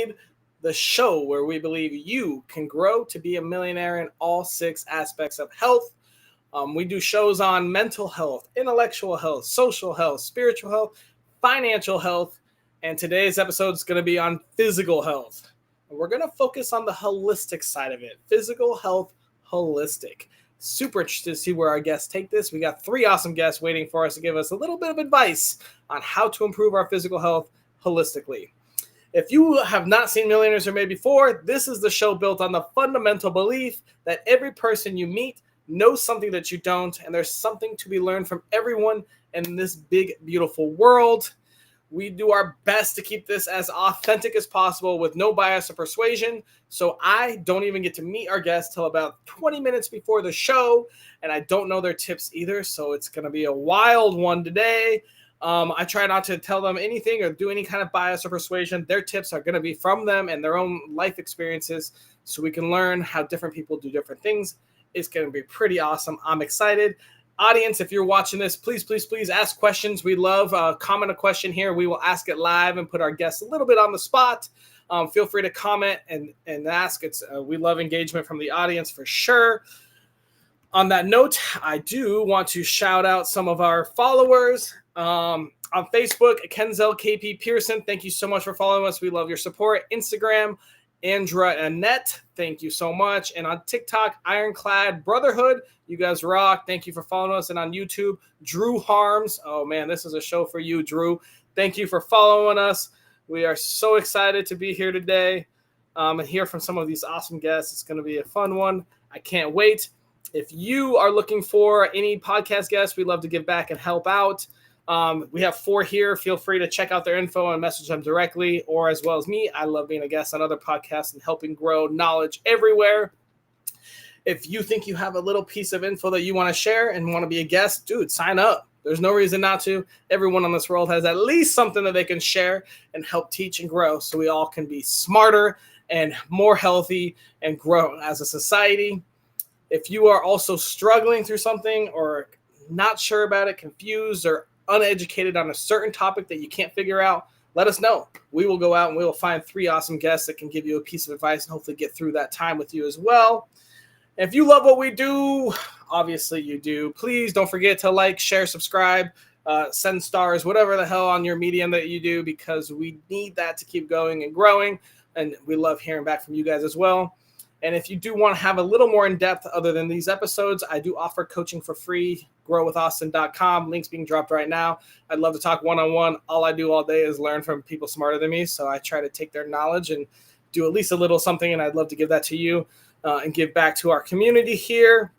made the show where we believe you can grow to be a millionaire in all 6 aspects of health. We do shows on mental health, intellectual health, social health, spiritual health, financial health, and today's episode is going to be on physical health. And we're going to focus on the holistic side of it. Physical health, holistic. Super interested to see where our guests take this. We got 3 awesome guests waiting for us to give us a little bit of advice on how to improve our physical health holistically. If you have not seen Millionaires Are Made before, this is the show built on the fundamental belief that every person you meet knows something that you don't, and there's something to be learned from everyone in this big, beautiful world. We do our best to keep this as authentic as possible with no bias or persuasion. So I don't even get to meet our guests till about 20 minutes before the show, and I don't know their tips either. So it's going to be a wild one today. I try not to tell them anything or do any kind of bias or persuasion. Their tips are going to be from them and their own life experiences, so we can learn how different people do different things. It's going to be pretty awesome. I'm excited. Audience, if you're watching this, please ask questions. We love comment a question here. We will ask it live and put our guests a little bit on the spot. Feel free to comment and ask. We love engagement from the audience for sure. On that note, I do want to shout out some of our followers on Facebook. Kenzel KP Pearson, thank you so much for following us. We love your support. Instagram, Andra Annette, thank you so much. And on TikTok, Ironclad Brotherhood, you guys rock. Thank you for following us. And on YouTube, Drew Harms. Oh man, this is a show for you, Drew. Thank you for following us. We are so excited to be here today and hear from some of these awesome guests. It's going to be a fun one. I can't wait. If you are looking for any podcast guests, we'd love to give back and help out. We have 4 here. Feel free to check out their info and message them directly, or as well as me. I love being a guest on other podcasts and helping grow knowledge everywhere. If you think you have a little piece of info that you want to share and want to be a guest, dude, sign up. There's no reason not to. Everyone on this world has at least something that they can share and help teach and grow, so we all can be smarter and more healthy and grow as a society. If you are also struggling through something or not sure about it, confused, or uneducated on a certain topic that you can't figure out, let us know. We will go out and we will find 3 awesome guests that can give you a piece of advice and hopefully get through that time with you as well. If you love what we do, obviously you do, please don't forget to like, share, subscribe, send stars, whatever the hell on your medium that you do, because we need that to keep going and growing. And we love hearing back from you guys as well. And if you do want to have a little more in-depth other than these episodes, I do offer coaching for free, growwithaustin.com. Links being dropped right now. I'd love to talk one-on-one. All I do all day is learn from people smarter than me. So I try to take their knowledge and do at least a little something, and I'd love to give that to you and give back to our community here.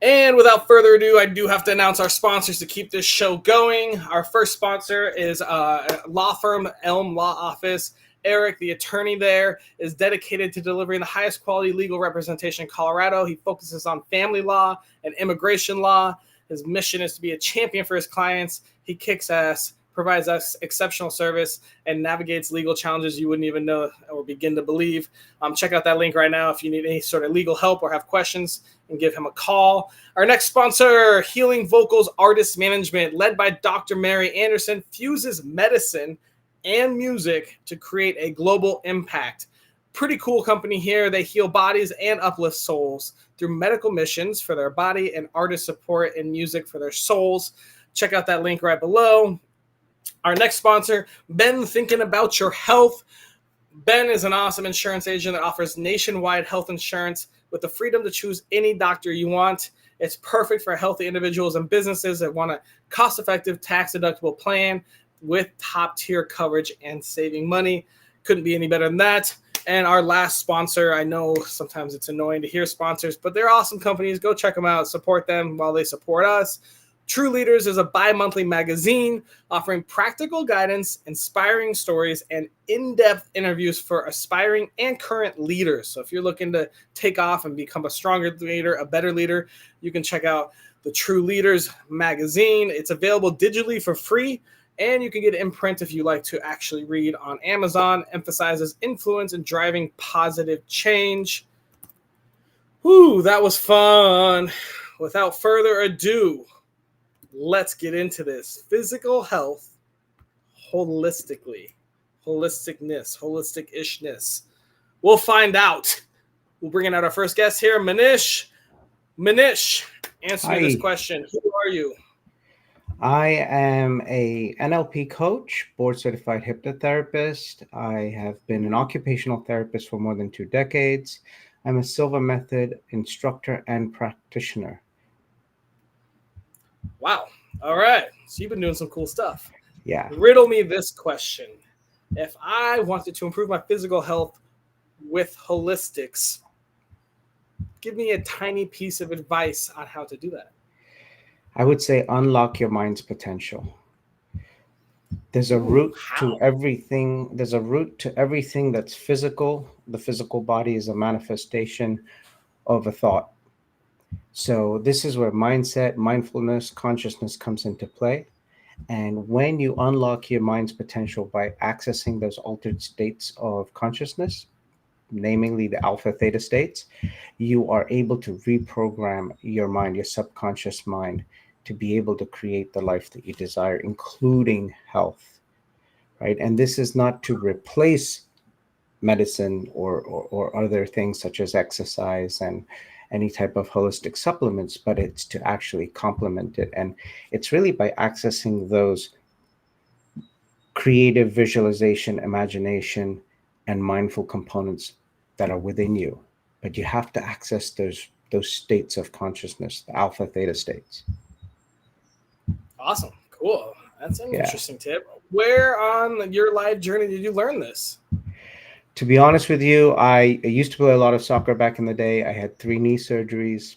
And without further ado, I do have to announce our sponsors to keep this show going. Our first sponsor is law firm Elm Law Office. Eric, the attorney there, is dedicated to delivering the highest quality legal representation in Colorado. He focuses on family law and immigration law. His mission is to be a champion for his clients. He kicks ass, provides us exceptional service, and navigates legal challenges you wouldn't even know or begin to believe. Check out that link right now if you need any sort of legal help or have questions, and give him a call. Our next sponsor, Healing Vocals Artist Management, led by Dr. Mary Anderson, fuses medicine and music to create a global impact. Pretty cool company here. They heal bodies and uplift souls through medical missions for their body and artist support and music for their souls. Check out that link right below. Our next sponsor, Ben Thinking About Your Health. Ben is an awesome insurance agent that offers nationwide health insurance with the freedom to choose any doctor you want. It's perfect for healthy individuals and businesses that want a cost-effective, tax-deductible plan with top-tier coverage and saving money. Couldn't be any better than that. And our last sponsor, I know sometimes it's annoying to hear sponsors, but they're awesome companies. Go check them out. Support them while they support us. True Leaders is a bi-monthly magazine offering practical guidance, inspiring stories, and in-depth interviews for aspiring and current leaders. So if you're looking to take off and become a stronger leader, a better leader, you can check out the True Leaders magazine. It's available digitally for free, and you can get it in print if you like to actually read on Amazon. Emphasizes influence and driving positive change. Whew, that was fun. Without further ado, let's get into this. Physical health holistically. holisticness, holistic-ishness? We'll find out. We'll bring in our first guest here, Manish. Manish, answer me this Hi, question. Who are you? I am a NLP coach, board certified hypnotherapist. I have been an occupational therapist for more than 2 decades. I'm a Silva Method instructor and practitioner. Wow. All right. So you've been doing some cool stuff. Yeah, Riddle me this question. If I wanted to improve my physical health with holistics, give me a tiny piece of advice on how to do that. I would say unlock your mind's potential. There's a Ooh, root to how? everything. There's a root to everything that's physical. The physical body is a manifestation of a thought. So this is where mindset, mindfulness, consciousness comes into play. And when you unlock your mind's potential by accessing those altered states of consciousness, namely the alpha theta states, you are able to reprogram your mind, your subconscious mind, to be able to create the life that you desire, including health, right? And this is not to replace medicine or other things such as exercise and any type of holistic supplements, but it's to actually complement it. And it's really by accessing those creative visualization, imagination, and mindful components that are within you. But you have to access those states of consciousness, the alpha theta states. Awesome. Cool. That's an Yeah. interesting tip. Where on your life journey did you learn this? To be honest with you, I used to play a lot of soccer back in the day. I had 3 knee surgeries.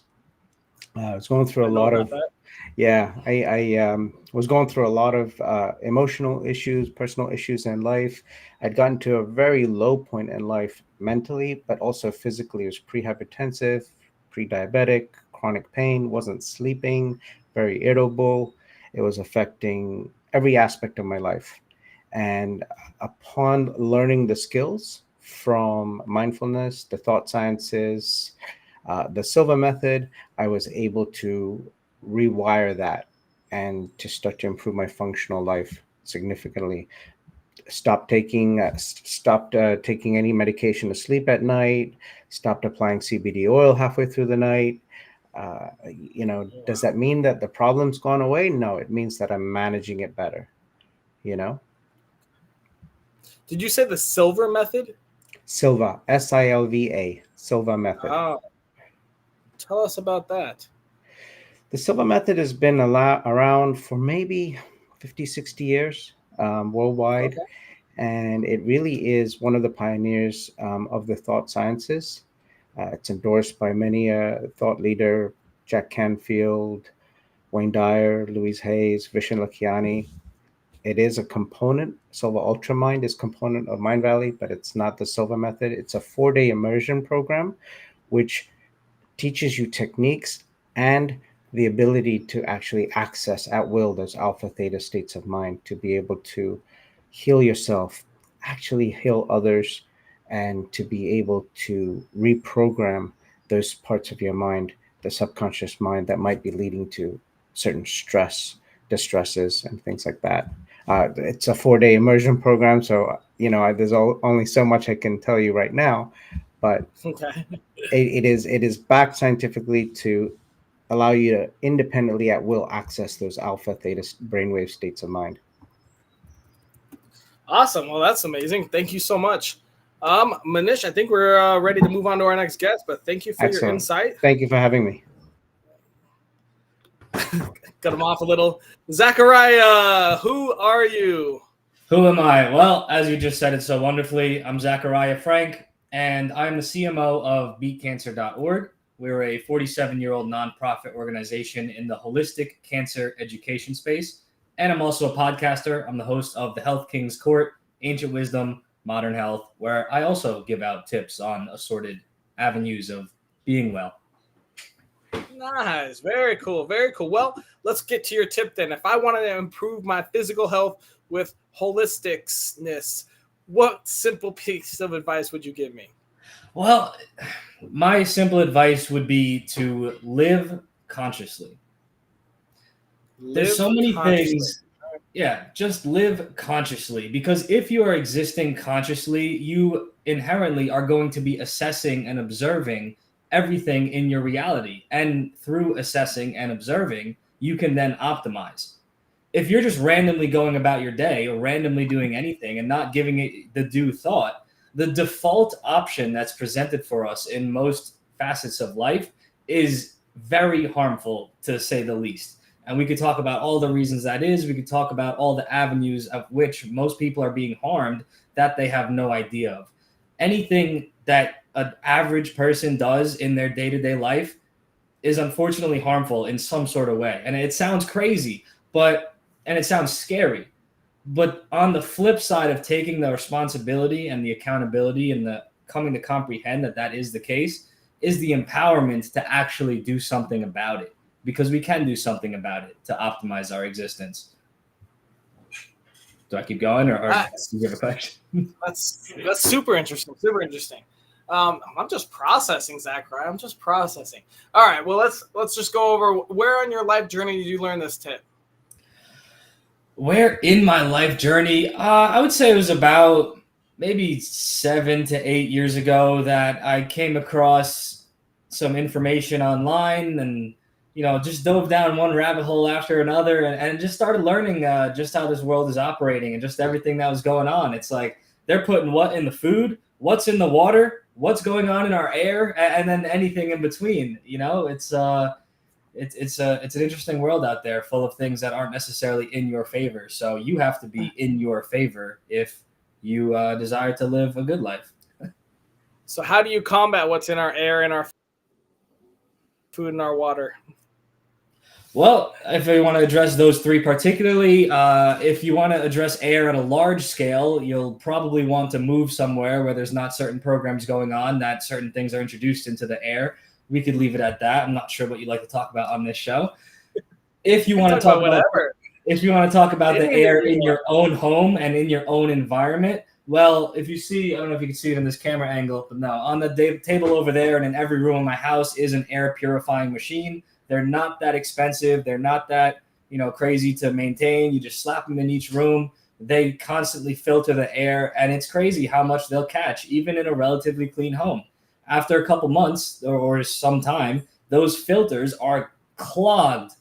I was going through I a know lot about of that. Yeah, I was going through a lot of emotional issues, personal issues in life. I'd gotten to a very low point in life mentally, but also physically. It was pre-hypertensive, pre-diabetic, chronic pain, wasn't sleeping, very irritable. It was affecting every aspect of my life. And upon learning the skills from mindfulness, the thought sciences, the Silva method, I was able to rewire that and to start to improve my functional life significantly. Stopped taking any medication to sleep at night. Stopped applying CBD oil halfway through the night. Does that mean that the problem's gone away? No, it means that I'm managing it better. You know, Did you say the silver method? Silva, Silva, Silva method. Oh, tell us about that. The Silva method has been around for maybe 50, 60 years worldwide. Okay. And it really is one of the pioneers of the thought sciences. It's endorsed by many thought leader, Jack Canfield, Wayne Dyer, Louise Hayes, Vishen Lakhiani. It is a component. Silva Ultramind is component of Mind Valley, but it's not the Silva method. It's a 4-day immersion program, which teaches you techniques and the ability to actually access at will those alpha theta states of mind to be able to heal yourself, actually heal others, and to be able to reprogram those parts of your mind, the subconscious mind that might be leading to certain distresses, and things like that. It's a 4-day immersion program, so there's only so much I can tell you right now, but Okay. it is backed scientifically to allow you to independently at will access those alpha theta brainwave states of mind. Awesome. Well, that's amazing. Thank you so much. Manish, I think we're ready to move on to our next guest, but thank you for your Excellent. insight. Thank you for having me. Cut him off a little. Zachariah, who are you? Who am I? Well, as you just said it so wonderfully, I'm Zachariah Frank, and I'm the CMO of beatcancer.org. We're a 47-year-old nonprofit organization in the holistic cancer education space. And I'm also a podcaster. I'm the host of the Health King's Court, Ancient Wisdom, Modern Health, where I also give out tips on assorted avenues of being well. Nice. Very cool. Very cool. Well, let's get to your tip then. If I wanted to improve my physical health with holisticness, what simple piece of advice would you give me? Well, my simple advice would be to live consciously. There's Live so many consciously. things Yeah, just live consciously, because if you are existing consciously, you inherently are going to be assessing and observing everything in your reality. And through assessing and observing, you can then optimize. If you're just randomly going about your day or randomly doing anything and not giving it the due thought, the default option that's presented for us in most facets of life is very harmful, to say the least. And we could talk about all the reasons that is. We could talk about all the avenues of which most people are being harmed that they have no idea of. Anything that an average person does in their day-to-day life is unfortunately harmful in some sort of way. And it sounds crazy, and it sounds scary. But on the flip side of taking the responsibility and the accountability and the coming to comprehend that that is the case is the empowerment to actually do something about it, because we can do something about it to optimize our existence. Do I keep going, or do you have a question? That's super interesting. Super interesting. I'm just processing, Zachary. I'm just processing. All right. Well, let's just go over where on your life journey did you learn this tip? Where in my life journey, I would say it was about maybe 7 to 8 years ago that I came across some information online, and just dove down one rabbit hole after another, and just started learning just how this world is operating and just everything that was going on. It's like they're putting what in the food, what's in the water, what's going on in our air, and then anything in between. It's an interesting world out there full of things that aren't necessarily in your favor. So you have to be in your favor if you desire to live a good life. So how do you combat what's in our air and our food and our water? Well, if you want to address those three particularly, if you want to address air at a large scale, you'll probably want to move somewhere where there's not certain programs going on that certain things are introduced into the air. We could leave it at that. I'm not sure what you'd like to talk about on this show. If you want to talk about the air in your own home and in your own environment, well, if you see, I don't know if you can see it in this camera angle, but no, on the table over there and in every room in my house is an air purifying machine. They're not that expensive. They're not that, crazy to maintain. You just slap them in each room. They constantly filter the air, and it's crazy how much they'll catch, even in a relatively clean home. After a couple months or some time, those filters are clogged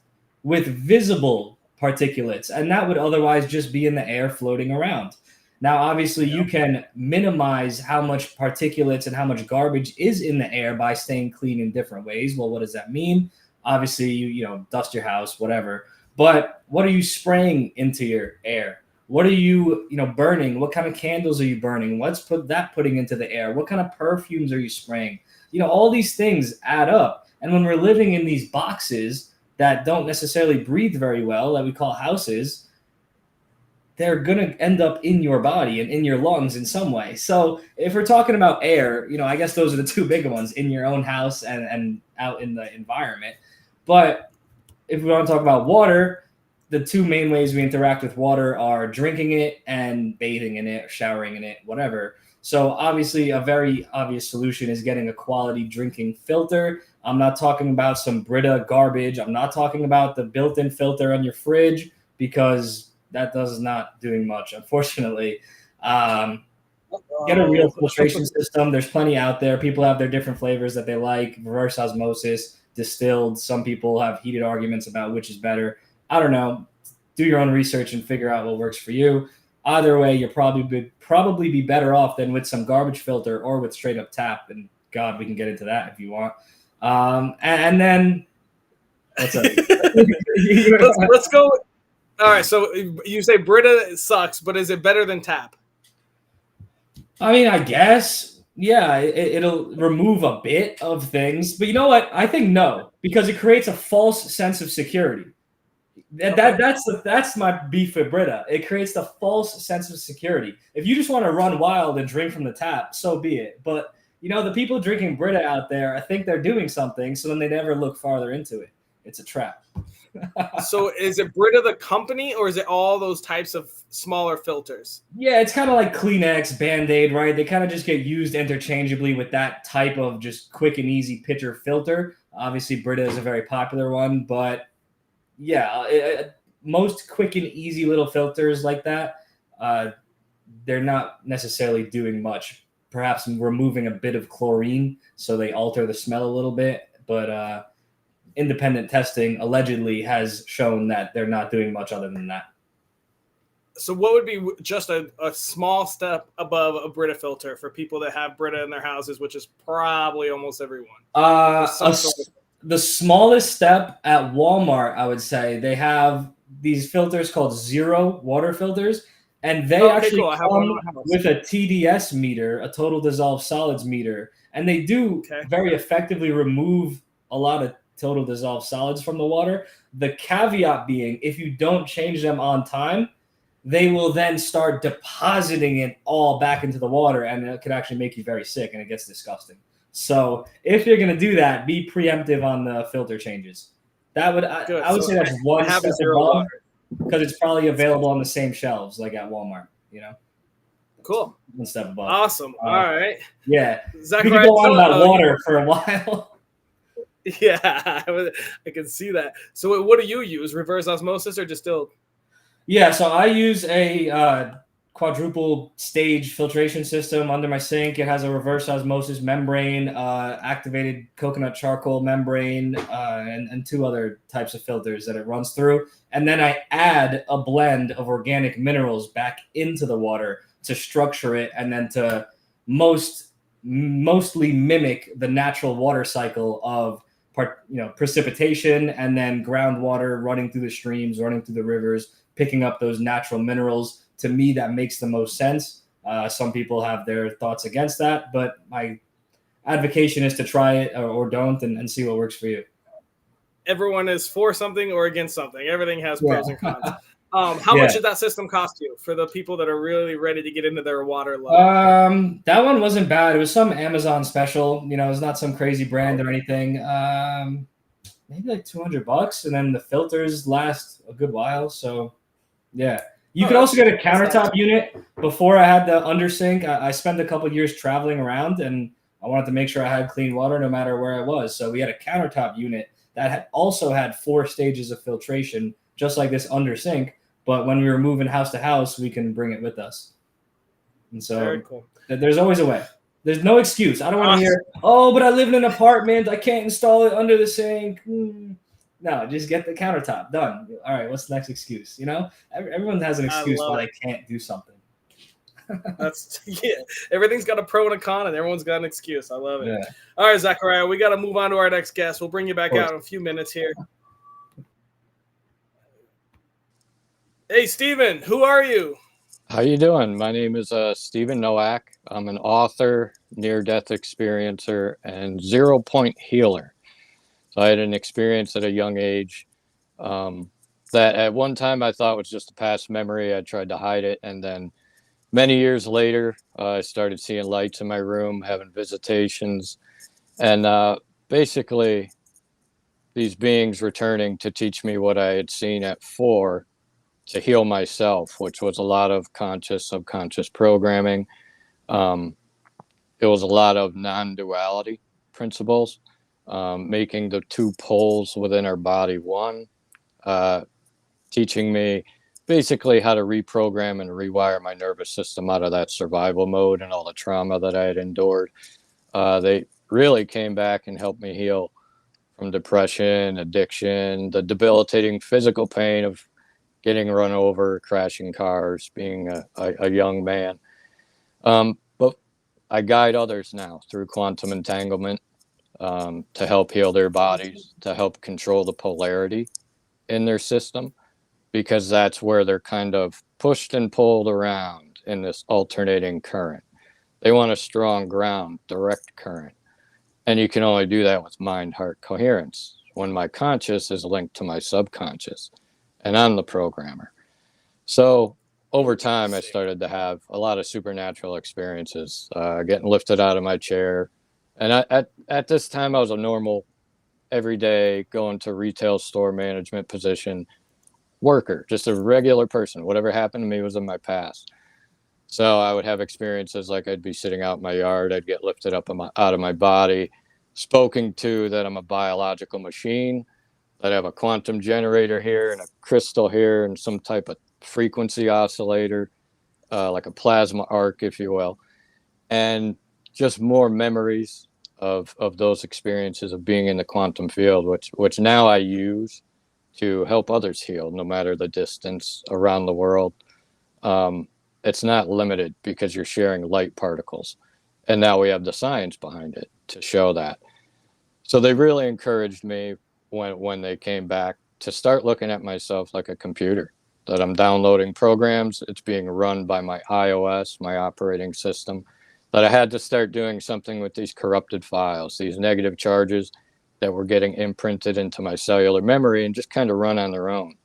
with visible particulates, and that would otherwise just be in the air floating around. Now, obviously, you can minimize how much particulates and how much garbage is in the air by staying clean in different ways. Well, what does that mean? Obviously, you dust your house, whatever. But what are you spraying into your air? What are you, burning? What kind of candles are you burning? What's putting into the air? What kind of perfumes are you spraying? All these things add up. And when we're living in these boxes that don't necessarily breathe very well, that we call houses, they're going to end up in your body and in your lungs in some way. So if we're talking about air, I guess those are the two big ones, in your own house and out in the environment. But if we want to talk about water, the two main ways we interact with water are drinking it and bathing in it, or showering in it, whatever. So obviously a very obvious solution is getting a quality drinking filter. I'm not talking about some Brita garbage. I'm not talking about the built-in filter on your fridge, because that does not doing much, unfortunately. Get a real filtration system. There's plenty out there. People have their different flavors that they like, reverse osmosis, distilled. Some people have heated arguments about which is better. I don't know. Do your own research and figure out what works for you. Either way, you'll probably be better off than with some garbage filter or with straight up tap. And God, we can get into that if you want. And then what's up? let's go. All right. So you say Brita sucks, but is it better than tap? I mean, I guess. Yeah, it'll remove a bit of things. But you know what? I think no, because it creates a false sense of security. That's my beef with Brita. It creates the false sense of security. If you just want to run wild and drink from the tap, so be it. But the people drinking Brita out there, I think they're doing something, so then they never look farther into it. It's a trap. So is it Brita the company, or is it all those types of smaller filters? Yeah, it's kind of like Kleenex, Band-Aid, right? They kind of just get used interchangeably with that type of just quick and easy pitcher filter. Obviously, Brita is a very popular one, but yeah, most quick and easy little filters like that, they're not necessarily doing much. Perhaps removing a bit of chlorine so they alter the smell a little bit, but independent testing allegedly has shown that they're not doing much other than that. So what would be just a small step above a Brita filter for people that have Brita in their houses, which is probably almost everyone? The smallest step at Walmart, I would say, they have these filters called zero water filters, and they actually come with a TDS meter, a total dissolved solids meter, and they do very effectively remove a lot of total dissolved solids from the water. The caveat being, if you don't change them on time, they will then start depositing it all back into the water, and it could actually make you very sick, and it gets disgusting. So if you're going to do that, be preemptive on the filter changes. That would I would say that's one step above, because it's probably available on the same shelves like at Walmart, you know. Cool. One step above. Awesome. All right. Yeah. We could go on about water for a while. Yeah, I can see that. So what do you use? Reverse osmosis or distilled? Yeah, so I use a quadruple stage filtration system under my sink. It has a reverse osmosis membrane, activated coconut charcoal membrane, and two other types of filters that it runs through. And then I add a blend of organic minerals back into the water to structure it, and then to mostly mimic the natural water cycle of precipitation, and then groundwater running through the streams, running through the rivers, picking up those natural minerals. To me, that makes the most sense. Some people have their thoughts against that, but my advocation is to try it or don't, and see what works for you. Everyone is for something or against something. Everything has pros and cons. How much did that system cost you for the people that are really ready to get into their water love? That one wasn't bad. It was some Amazon special. It's not some crazy brand or anything. Maybe like $200, and then the filters last a good while. So, yeah. You could also get a countertop unit. Before I had the undersink, I spent a couple of years traveling around, and I wanted to make sure I had clean water no matter where I was. So we had a countertop unit that also had 4 stages of filtration, just like this undersink. But when we were moving house to house, we can bring it with us. And so very cool. There's always a way. There's no excuse. I don't want to hear, oh, but I live in an apartment. I can't install it under the sink. No, just get the countertop done. All right, what's the next excuse? Everyone has an excuse why they can't do something. Everything's got a pro and a con, and everyone's got an excuse. I love it. Yeah. All right, Zachariah, we got to move on to our next guest. We'll bring you back out in a few minutes here. Hey, Steven, who are you? How you doing? My name is Steven Nowak. I'm an author, near-death experiencer, and zero-point healer. So I had an experience at a young age that at one time I thought was just a past memory. I tried to hide it, and then many years later, I started seeing lights in my room, having visitations, and basically these beings returning to teach me what I had seen at 4 to heal myself, which was a lot of conscious, subconscious programming. It was a lot of non-duality principles, making the 2 poles within our body one, teaching me basically how to reprogram and rewire my nervous system out of that survival mode and all the trauma that I had endured. They really came back and helped me heal from depression, addiction, the debilitating physical pain of getting run over, crashing cars, being a young man. But I guide others now through quantum entanglement to help heal their bodies, to help control the polarity in their system, because that's where they're kind of pushed and pulled around in this alternating current. They want a strong ground, direct current. And you can only do that with mind-heart coherence, when my conscious is linked to my subconscious. And I'm the programmer. So over time, I started to have a lot of supernatural experiences, getting lifted out of my chair. And at this time, I was a normal, everyday, going to retail store management position worker, just a regular person. Whatever happened to me was in my past. So I would have experiences like I'd be sitting out in my yard. I'd get lifted up out of my body, spoken to that I'm a biological machine. that have a quantum generator here and a crystal here and some type of frequency oscillator, like a plasma arc, if you will, and just more memories of those experiences of being in the quantum field, which now I use to help others heal, no matter the distance around the world. It's not limited because you're sharing light particles, and now we have the science behind it to show that. So they really encouraged me when they came back to start looking at myself like a computer, that I'm downloading programs, it's being run by my iOS, my operating system, that I had to start doing something with these corrupted files, these negative charges that were getting imprinted into my cellular memory and just kind of run on their own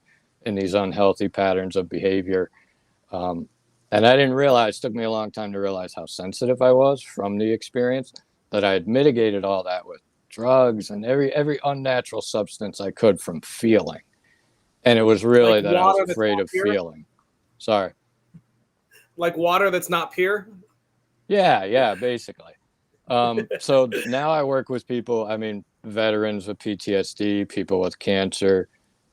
in these unhealthy patterns of behavior. Um, and I didn't realize, it took me a long time to realize how sensitive I was from the experience, that I had mitigated all that with drugs and every unnatural substance I could from feeling. And it was really Like that I was water that's afraid not of pure? feeling. Sorry. Like water that's not pure? Yeah, basically. So now I work with people, I mean, veterans with PTSD, people with cancer,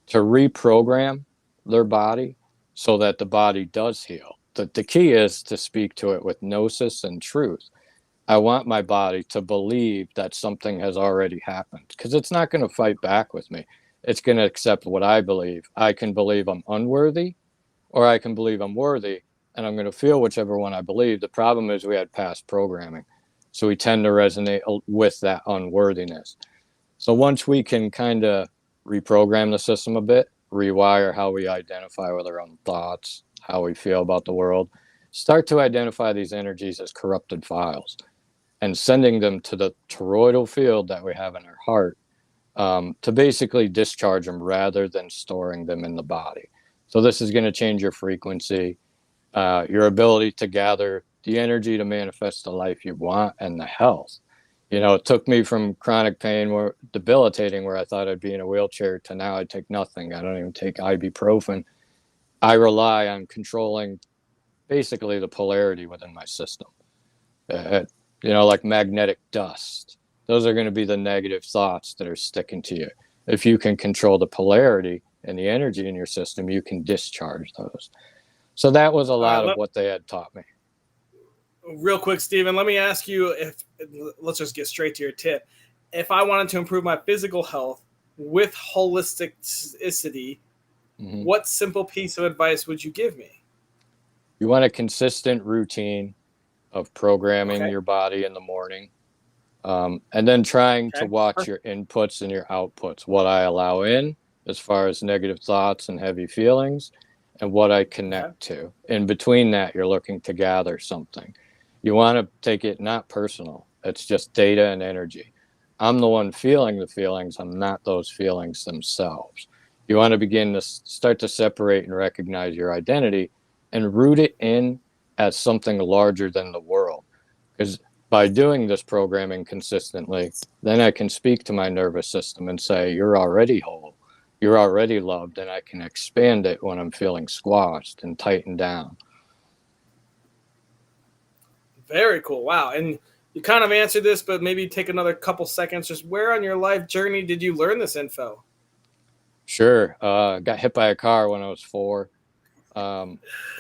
to reprogram their body so that the body does heal. The key is to speak to it with gnosis and truth. I want my body to believe that something has already happened, because it's not going to fight back with me. It's going to accept what I believe. I can believe I'm unworthy, or I can believe I'm worthy, and I'm going to feel whichever one I believe. The problem is we had past programming, so we tend to resonate with that unworthiness. So once we can kind of reprogram the system a bit, rewire how we identify with our own thoughts, how we feel about the world, start to identify these energies as corrupted files and sending them to the toroidal field that we have in our heart, to basically discharge them rather than storing them in the body. So this is going to change your frequency, your ability to gather the energy to manifest the life you want, and the health. You know, it took me from chronic pain, where debilitating, where I thought I'd be in a wheelchair, to now I take nothing. I don't even take ibuprofen. I rely on controlling basically the polarity within my system. Uh, like magnetic dust. Those are going to be the negative thoughts that are sticking to you. If you can control the polarity and the energy in your system, you can discharge those. So that was a All lot right, of what they had taught me. real quick, Stephen, let me ask you if let's just get straight to your tip. If I wanted to improve my physical health with holisticity, Mm-hmm. what simple piece of advice would you give me? You want a consistent routine of programming Okay. your body in the morning, and then trying to Okay. watch your inputs and your outputs, what I allow in as far as negative thoughts and heavy feelings, and what I Okay. connect to. In between that, you're looking to gather something. You want to take it not personal, it's just data and energy. I'm the one feeling the feelings, I'm not those feelings themselves. You want to begin to start to separate and recognize your identity and root it in as something larger than the world. Because by doing this programming consistently, then I can speak to my nervous system and say, you're already whole, you're already loved, and I can expand it when I'm feeling squashed and tightened down. Very cool. Wow. And you kind of answered this, but maybe take another couple seconds. Just where on your life journey did you learn this info? Sure. Got hit by a car when I was 4.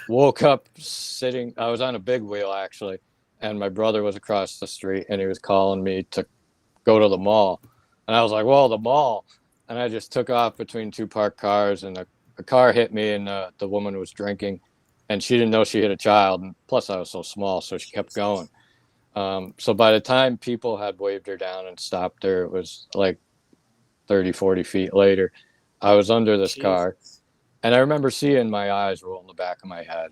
Woke up sitting, I was on a big wheel actually, and my brother was across the street and he was calling me to go to the mall. And I was like, well, the mall. And I just took off between 2 parked cars, and a car hit me, and the woman was drinking, and she didn't know she hit a child. And plus I was so small, so she kept going. So by the time people had waved her down and stopped her, it was like 30, 40 feet later. I was under this car, Jesus. and I remember seeing my eyes roll in the back of my head.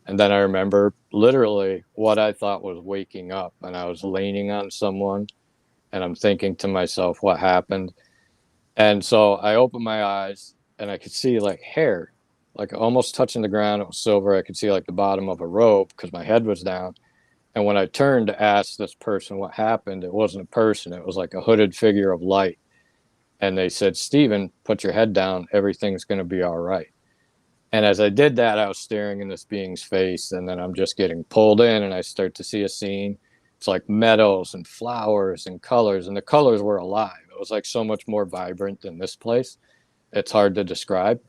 And then I remember literally what I thought was waking up, and I was leaning on someone, and I'm thinking to myself, what happened? And so I opened my eyes, and I could see like hair, like almost touching the ground. It was silver. I could see like the bottom of a robe because my head was down. And when I turned to ask this person what happened, it wasn't a person. It was like a hooded figure of light. And they said, Stephen, put your head down. Everything's going to be all right. And as I did that, I was staring in this being's face, and then I'm just getting pulled in, and I start to see a scene. It's like meadows and flowers and colors, and the colors were alive. It was like so much more vibrant than this place. it's hard to describe,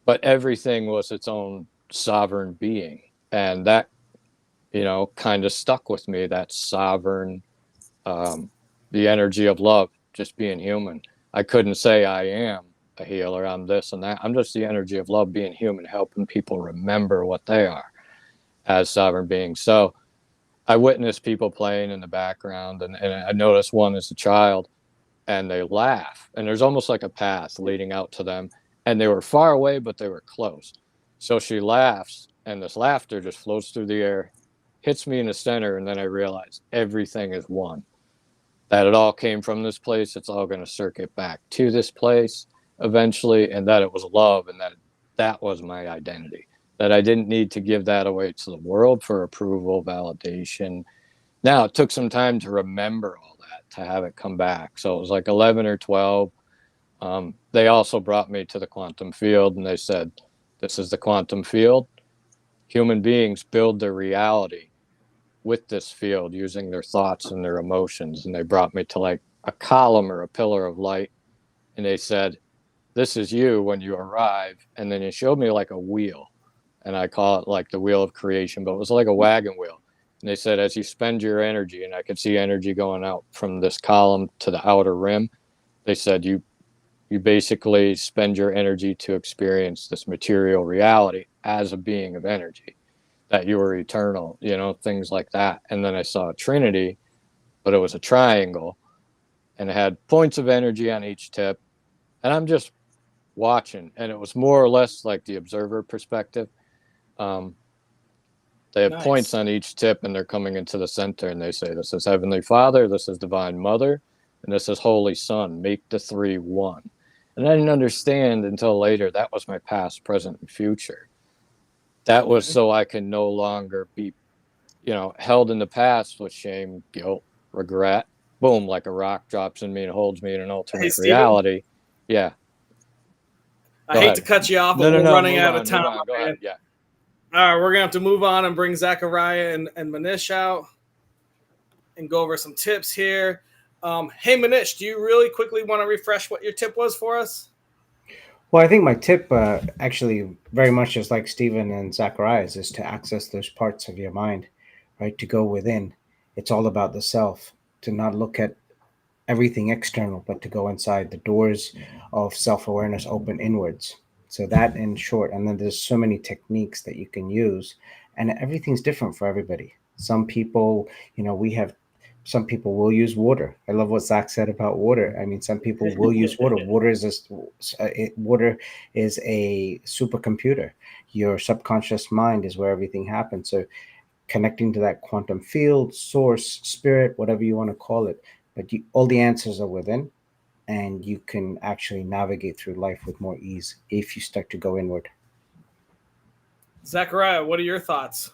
but everything was its own sovereign being. And that, kind of stuck with me, that sovereign, the energy of love, just being human. I couldn't say I am a healer, I'm this and that. I'm just the energy of love, being human, helping people remember what they are as sovereign beings. So I witnessed people playing in the background, and I noticed one as a child, and they laugh, and there's almost like a path leading out to them, and they were far away, but they were close. So she laughs, and this laughter just floats through the air, hits me in the center, and then I realize everything is one. That it all came from this place, it's all going to circuit back to this place eventually, and that it was love, and that was my identity. That I didn't need to give that away to the world for approval, validation. Now, it took some time to remember all that, to have it come back. So it was like 11 or 12. They also brought me to the quantum field, and they said, this is the quantum field. Human beings build their reality with this field using their thoughts and their emotions. And they brought me to like a column or a pillar of light. And they said, this is you when you arrive. And then they showed me like a wheel. And I call it like the wheel of creation, but it was like a wagon wheel. And they said, as you spend your energy, and I could see energy going out from this column to the outer rim, they said, you basically spend your energy to experience this material reality as a being of energy, that you were eternal, things like that. And then I saw a trinity, but it was a triangle, and it had points of energy on each tip. And I'm just watching, and it was more or less like the observer perspective. They have points on each tip, and they're coming into the center, and they say, this is Heavenly Father, this is Divine Mother, and this is Holy Son. Make the three one. And I didn't understand until later that was my past, present, and future. That was so I can no longer be, held in the past with shame, guilt, regret. Boom, like a rock drops in me and holds me in an alternate reality. Yeah. I hate to cut you off, but we're running out of time. Go ahead. Yeah. All right, we're going to have to move on and bring Zachariah and Manish out and go over some tips here. Hey, Manish, do you really quickly want to refresh what your tip was for us? Well, I think my tip, actually, very much just like Stephen and Zacharias, is to access those parts of your mind, right? To go within. It's all about the self, to not look at everything external, but to go inside. The doors of self-awareness open inwards. So that in short, and then there's so many techniques that you can use, and everything's different for everybody. Some people, some people will use water. I love what Zach said about water. I mean, some people will use water. Water is a supercomputer. Your subconscious mind is where everything happens. So connecting to that quantum field, source, spirit, whatever you want to call it. But all the answers are within, and you can actually navigate through life with more ease if you start to go inward. Zachariah, what are your thoughts?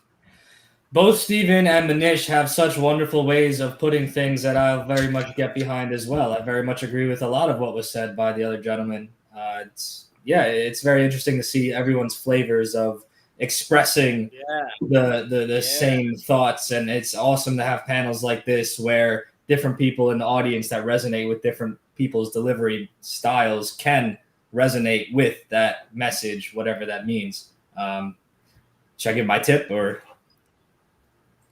Both Stephen and Manish have such wonderful ways of putting things that I'll very much get behind as well. I very much agree with a lot of what was said by the other gentleman. It's very interesting to see everyone's flavors of expressing the same thoughts, and it's awesome to have panels like this where different people in the audience that resonate with different people's delivery styles can resonate with that message, whatever that means. Should I give my tip or?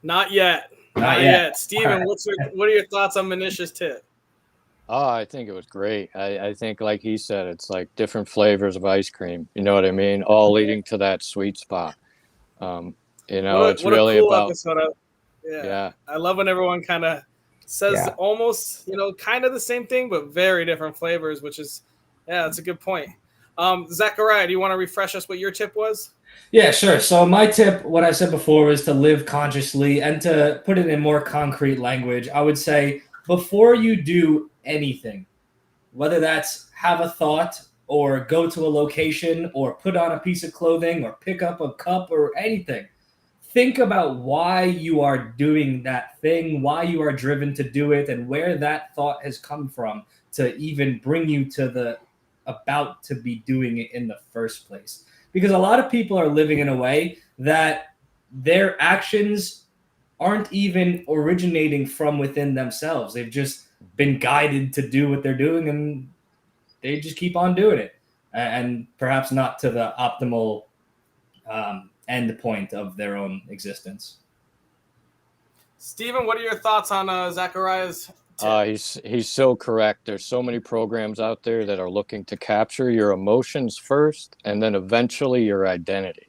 Not yet. Not yet. Steven, what are your thoughts on Manish's tip? Oh, I think it was great. I think, like he said, it's like different flavors of ice cream. You know what I mean? All leading to that sweet spot. It's really cool about. Episode of, yeah. I love when everyone kind of says almost, kind of the same thing, but very different flavors, which is, that's a good point. Zachariah, do you want to refresh us what your tip was? Yeah, sure. So my tip, what I said before, was to live consciously, and to put it in more concrete language, I would say before you do anything, whether that's have a thought or go to a location or put on a piece of clothing or pick up a cup or anything, think about why you are doing that thing, why you are driven to do it, and where that thought has come from to even bring you to the about to be doing it in the first place. Because a lot of people are living in a way that their actions aren't even originating from within themselves. They've just been guided to do what they're doing, and they just keep on doing it. and perhaps not to the optimal end point of their own existence. Steven, what are your thoughts on Zachariah's tip? He's so correct. There's so many programs out there that are looking to capture your emotions first and then eventually your identity.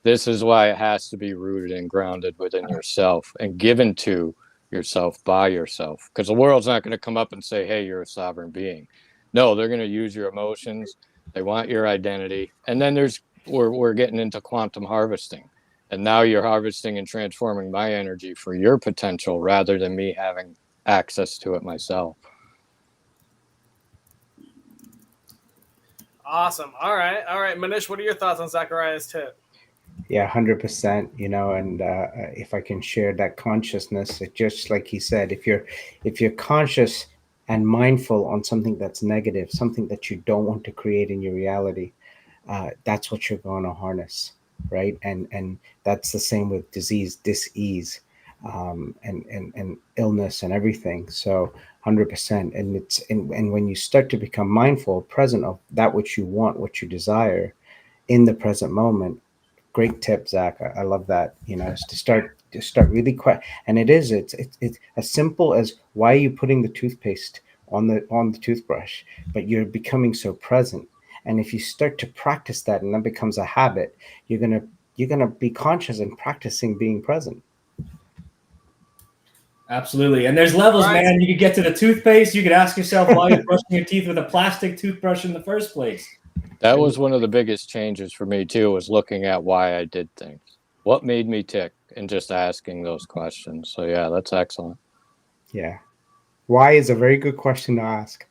This is why it has to be rooted and grounded within yourself and given to yourself by yourself. Because the world's not going to come up and say, hey, you're a sovereign being. No, they're going to use your emotions. They want your identity. And then we're getting into quantum harvesting. And now you're harvesting and transforming my energy for your potential rather than me having access to it myself. Awesome. All right. Manish, what are your thoughts on Zachariah's tip? Yeah, 100%. And if I can share that consciousness, it just like he said, if you're conscious and mindful on something that's negative, something that you don't want to create in your reality, that's what you're going to harness, right? And that's the same with disease, dis-ease, and illness and everything. So 100%. And when you start to become mindful, present of that which you want, what you desire in the present moment. Great tip, Zach. I love that. Is to start really quick. And it's as simple as, why are you putting the toothpaste on the toothbrush? But you're becoming so present. And if you start to practice that, and that becomes a habit, you're gonna be conscious and practicing being present. Absolutely. And there's levels, Right. man. You could get to the toothpaste. You could ask yourself why you're brushing your teeth with a plastic toothbrush in the first place. That was one of the biggest changes for me too, was looking at why I did things. What made me tick, and just asking those questions. So yeah, that's excellent. Yeah. Why is a very good question to ask.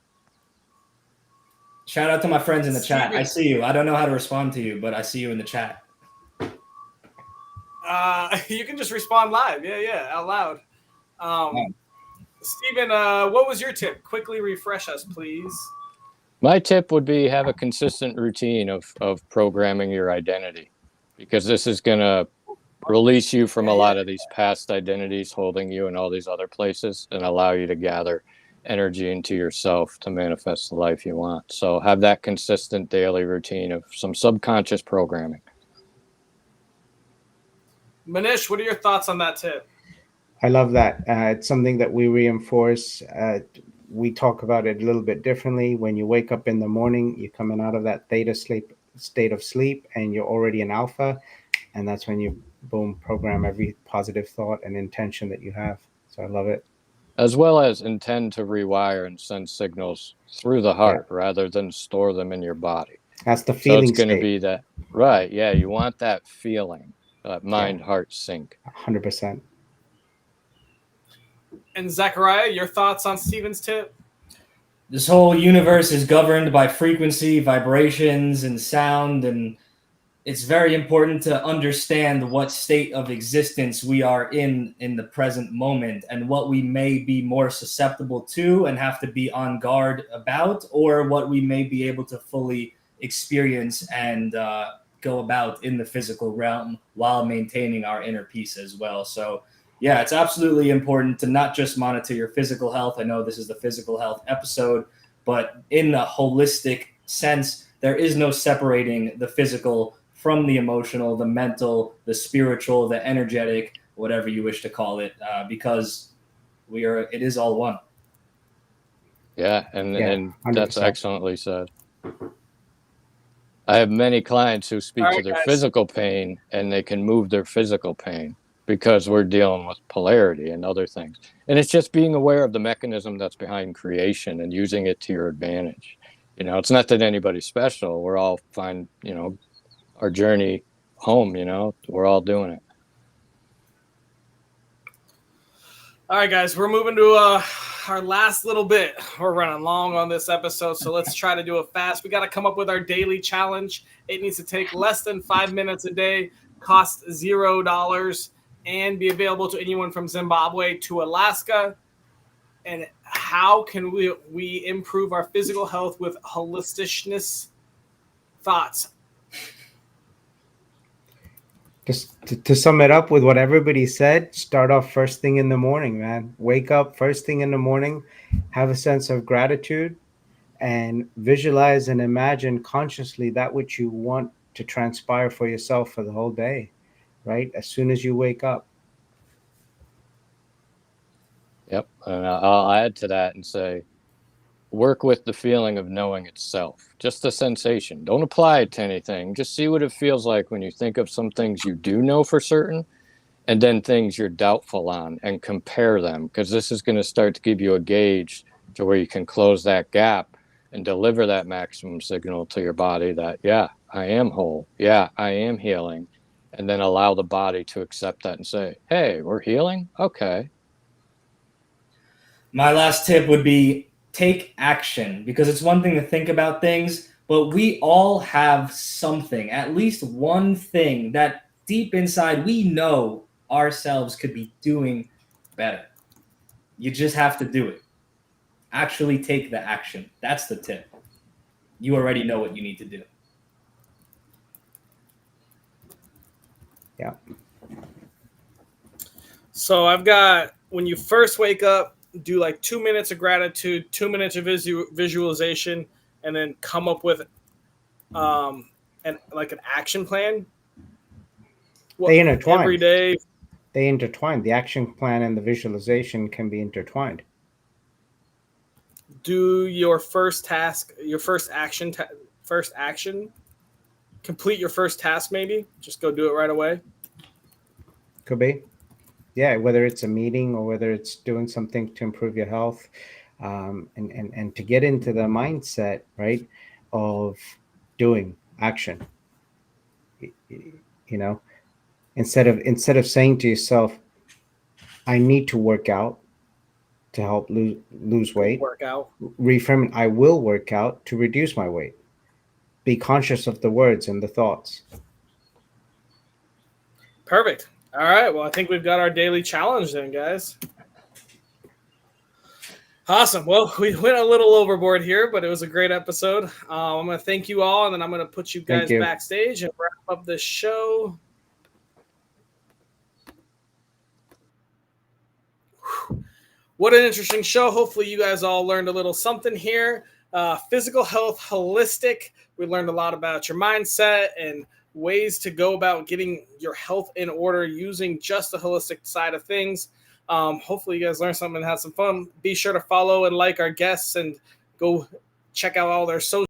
Shout out to my friends in the chat. Steven. I see you. I don't know how to respond to you, but I see you in the chat. You can just respond live. Yeah, out loud. Steven, what was your tip? Quickly refresh us, please. My tip would be, have a consistent routine of programming your identity, because this is going to release you from a lot of these past identities holding you in all these other places, and allow you to gather energy into yourself to manifest the life you want. So have that consistent daily routine of some subconscious programming. Manish, what are your thoughts on that tip? I love that. It's something that we reinforce. We talk about it a little bit differently. When you wake up in the morning, you're coming out of that theta state of sleep, and you're already in alpha. And that's when you, boom, program every positive thought and intention that you have. So I love it. As well as intend to rewire and send signals through the heart rather than store them in your body. That's the feeling. So it's going to be that, right? Yeah, you want that feeling, that mind-heart sync. 100%. And Zachariah, your thoughts on Steven's tip? This whole universe is governed by frequency, vibrations, and sound, and it's very important to understand what state of existence we are in the present moment, and what we may be more susceptible to and have to be on guard about, or what we may be able to fully experience and go about in the physical realm while maintaining our inner peace as well. So yeah, it's absolutely important to not just monitor your physical health. I know this is the physical health episode, but in the holistic sense, there is no separating the physical from the emotional, the mental, the spiritual, the energetic, whatever you wish to call it, because it is all one. Yeah, and that's excellently said. I have many clients who speak to their physical pain, and they can move their physical pain, because we're dealing with polarity and other things. And it's just being aware of the mechanism that's behind creation and using it to your advantage. It's not that anybody's special. We're all fine, our journey home, we're all doing it. All right, guys, we're moving to our last little bit. We're running long on this episode, so let's try to do it fast. We got to come up with our daily challenge. It needs to take less than 5 minutes a day, cost $0, and be available to anyone from Zimbabwe to Alaska. And how can we improve our physical health with holisticness? Thoughts? Just to sum it up with what everybody said, start off first thing in the morning, man. Wake up first thing in the morning, have a sense of gratitude, and visualize and imagine consciously that which you want to transpire for yourself for the whole day, right? As soon as you wake up. Yep. And I'll add to that and say, work with the feeling of knowing itself, just the sensation. Don't apply it to anything. Just see what it feels like when you think of some things you do know for certain, and then things you're doubtful on, and compare them, because this is going to start to give you a gauge to where you can close that gap and deliver that maximum signal to your body that, yeah, I am whole. Yeah, I am healing. And then allow the body to accept that and say, hey, we're healing. Okay. My last tip would be take action, because it's one thing to think about things, but we all have something, at least one thing that deep inside we know ourselves could be doing better. You just have to do it. Actually take the action. That's the tip. You already know what you need to do. Yeah. So I've got, when you first wake up, do like 2 minutes of gratitude, 2 minutes of visualization, and then come up with an action plan. They intertwine. Every day. They intertwine. The action plan and the visualization can be intertwined. Do your first task, your first action, complete your first task, maybe. Just go do it right away. Could be. Yeah, whether it's a meeting or whether it's doing something to improve your health, and to get into the mindset, right, of doing action. You know, instead of saying to yourself, I need to work out to help lose weight. Work out. Reframe it, I will work out to reduce my weight. Be conscious of the words and the thoughts. Perfect. All right. Well, I think we've got our daily challenge then, guys. Awesome. Well, we went a little overboard here, but it was a great episode. I'm going to thank you all, and then I'm going to put you guys backstage and wrap up the show. What an interesting show. Hopefully you guys all learned a little something here. Physical health, holistic. We learned a lot about your mindset and ways to go about getting your health in order using just the holistic side of things. Hopefully you guys learned something and had some fun. Be sure to follow and like our guests and go check out all their social